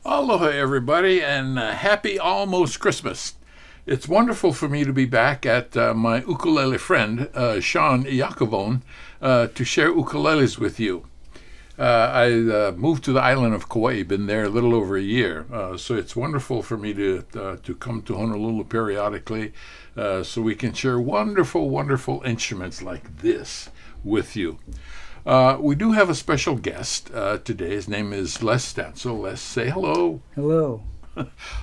Aloha, everybody, and happy almost Christmas. It's wonderful for me to be back at my ukulele friend, Sean Iacovone, to share ukuleles with you. I moved to the island of Kauai, been there a little over a year, so it's wonderful for me to come to Honolulu periodically so we can share wonderful, wonderful instruments like this with you. We do have a special guest today. His name is Les Stansell. Les, say hello. Hello.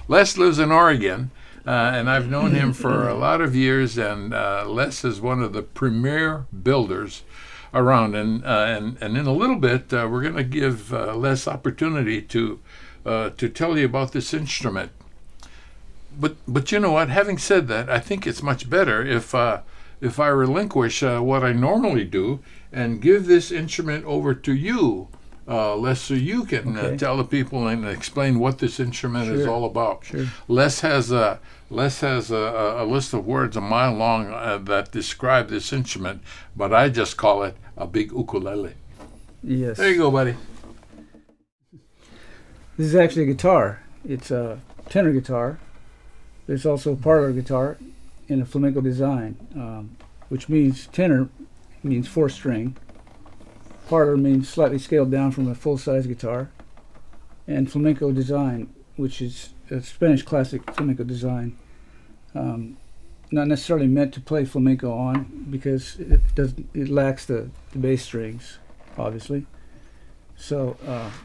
Les lives in Oregon, and I've known him for a lot of years, and Les is one of the premier builders around. And in a little bit, we're going to give Les opportunity to tell you about this instrument. But you know what? Having said that, I think it's much better if I relinquish what I normally do and give this instrument over to you, Les, so you can tell the people and explain what this instrument is all about. Sure. Les has a list of words a mile long that describe this instrument, but I just call it a big ukulele. Yes. There you go, buddy. This is actually a guitar. It's a tenor guitar. There's also a parlor guitar in a flamenco design, which means tenor means 4-string. Parlor means slightly scaled down from a full-size guitar. And flamenco design, which is a Spanish classic flamenco design. Not necessarily meant to play flamenco on because it lacks the bass strings, obviously. So,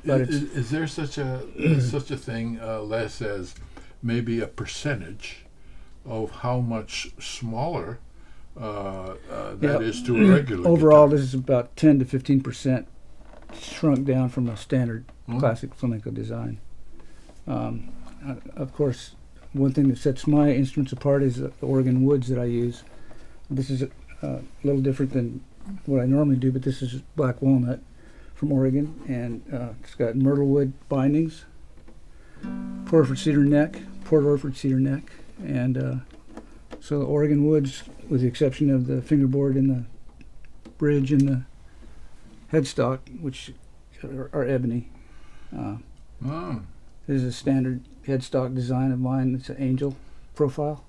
but is there such a thing, Les, as maybe a percentage of how much smaller that is to a regular overall guitar? this is about 10 to 15% shrunk down from a standard classic flamenco design. Of course, one thing that sets my instruments apart is the Oregon woods that I use. This is a little different than what I normally do, but this is black walnut from Oregon, and it's got myrtle wood bindings, Port Orford cedar neck, and so the Oregon woods, with the exception of the fingerboard and the bridge and the headstock, which are ebony. This is a standard headstock design of mine. It's an angel profile.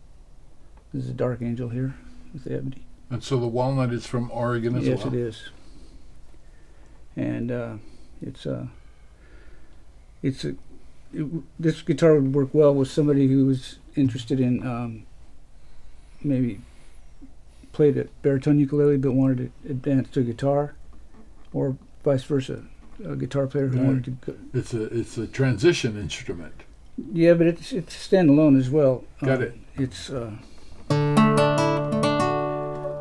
This is a dark angel here with the ebony. And so the walnut is from Oregon as well? Yes, it is. And this guitar would work well with somebody who was interested in maybe played a baritone ukulele but wanted to advance to guitar, or vice versa, a guitar player who wanted to go. It's a transition instrument. Yeah, but it's standalone as well. Got it. It's a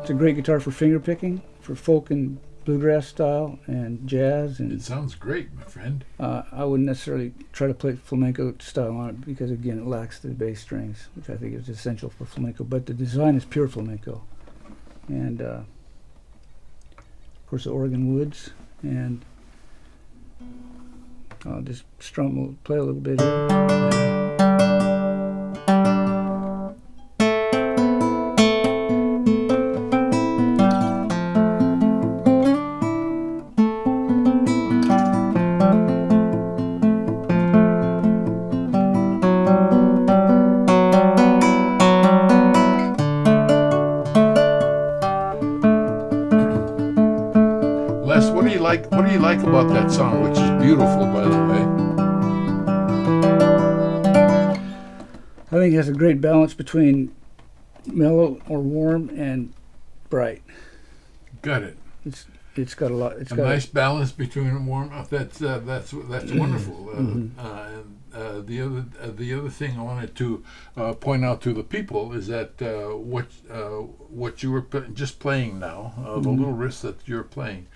great guitar for finger picking, for folk and bluegrass style and jazz. And it sounds great, my friend. I wouldn't necessarily try to play flamenco style on it because, again, it lacks the bass strings, which I think is essential for flamenco. But the design is pure flamenco. And, of course, the Oregon woods. And I'll just play a little bit here. What do you like about that song, which is beautiful, by the way? I think it has a great balance between mellow or warm and bright. Got it. It's got a lot. It's a got nice balance between warm. That's wonderful. And the other thing I wanted to point out to the people is that what you were just playing now, the little riffs that you're playing,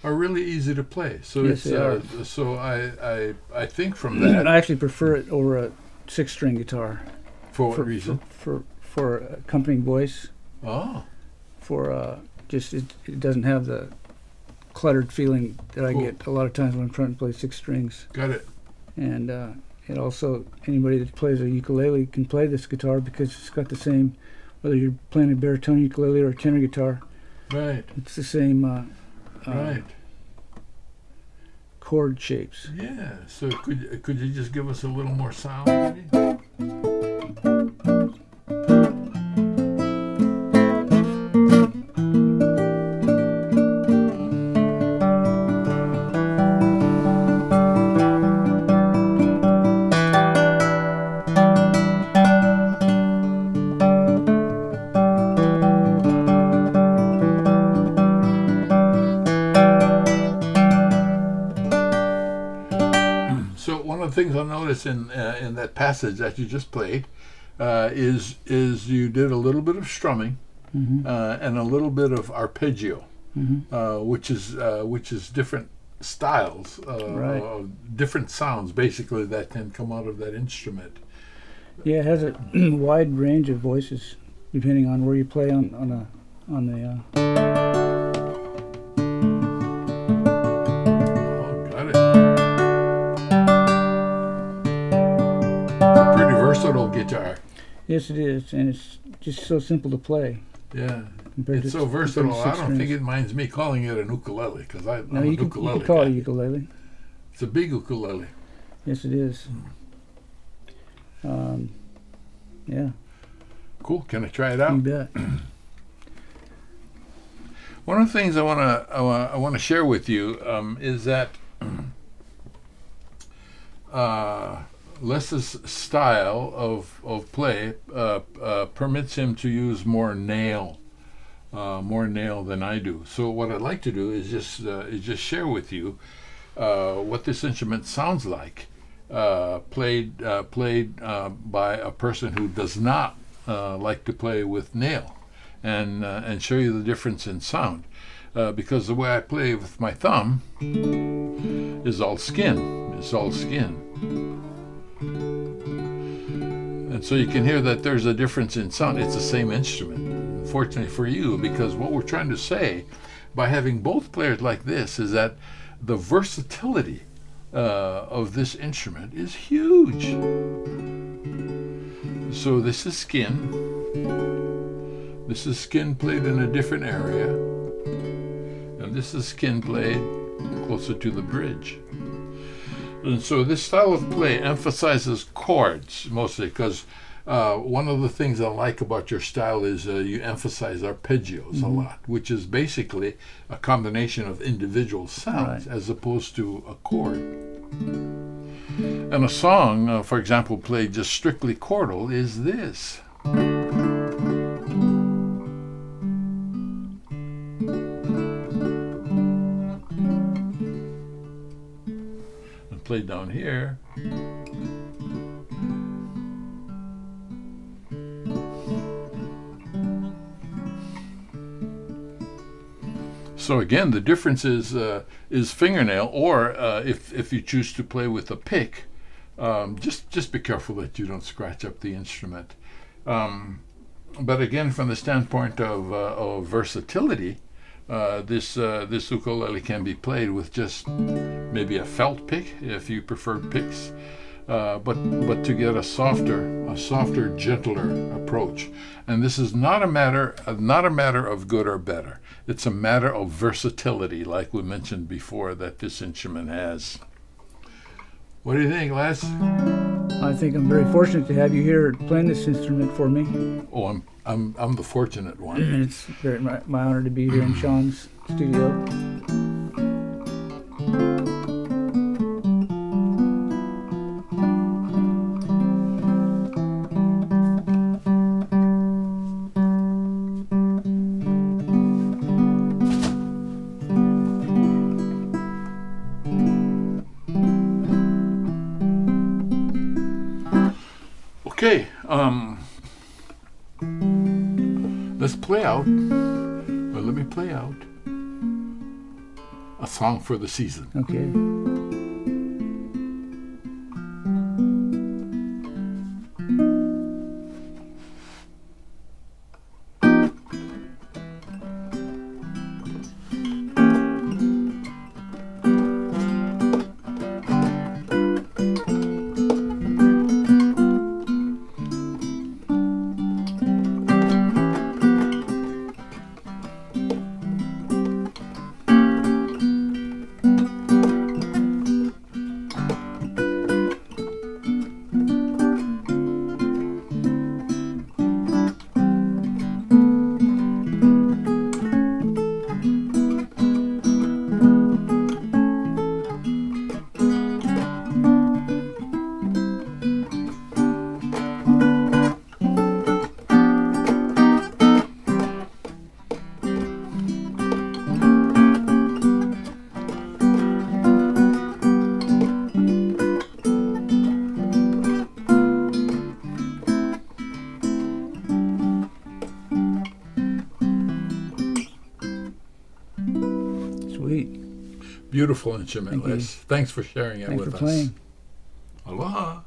are really ezy to play. So yes, they are. So I think from that. And I actually prefer it over a 6-string guitar. For what reason? For accompanying voice. Oh. For just it doesn't have the cluttered feeling that I get a lot of times when I'm trying to play 6 strings. Got it. And it also, anybody that plays a ukulele can play this guitar because it's got the same, whether you're playing a baritone ukulele or a tenor guitar. Right. It's the same. Right. chord shapes. Yeah. So could you just give us a little more sound, maybe? So one of the things I noticed in that passage that you just played is you did a little bit of strumming and a little bit of arpeggio, which is different styles, Right. different sounds basically that can come out of that instrument. Yeah, it has a wide range of voices depending on where you play on the. Oh, got it. Pretty versatile guitar. Yes, it is, and it's just so simple to play. Yeah. Compared It's to, so compared to versatile. I six don't think strings. it minds me calling it an ukulele because I'm No, a you ukulele can call it a guy. ukulele. It's a big ukulele. Yes, it is. Yeah, Cool. Can I try it you out? bet. One of the things I want to share with you is that Les's style of play permits him to use more nail than I do. So what I'd like to do is just share with you what this instrument sounds like, played by a person who does not like to play with nail, and show you the difference in sound. Because the way I play with my thumb is all skin. It's all skin. And so you can hear that there's a difference in sound. It's the same instrument, fortunately for you, because what we're trying to say by having both players like this is that the versatility of this instrument is huge. So this is skin. This is skin played in a different area. And this is skin played closer to the bridge. And so this style of play emphasizes chords mostly because one of the things I like about your style is you emphasize arpeggios a lot, which is basically a combination of individual sounds as opposed to a chord. And a song, for example, played just strictly chordal is this. And played down here. So again, the difference is fingernail, or if you choose to play with a pick, just be careful that you don't scratch up the instrument. But again, from the standpoint of versatility, this ukulele can be played with just maybe a felt pick if you prefer picks, but to get a softer, gentler approach. And this is not a matter of good or better. It's a matter of versatility, like we mentioned before, that this instrument has. What do you think, Les? I think I'm very fortunate to have you here playing this instrument for me. Oh, I'm the fortunate one. And it's very my honor to be here in Sean's studio. Okay, let's play out. Well, let me play out a song for the season. Okay. Beautiful instrument, Thank you. Les. Thanks for sharing it Thanks with for us. playing. Aloha.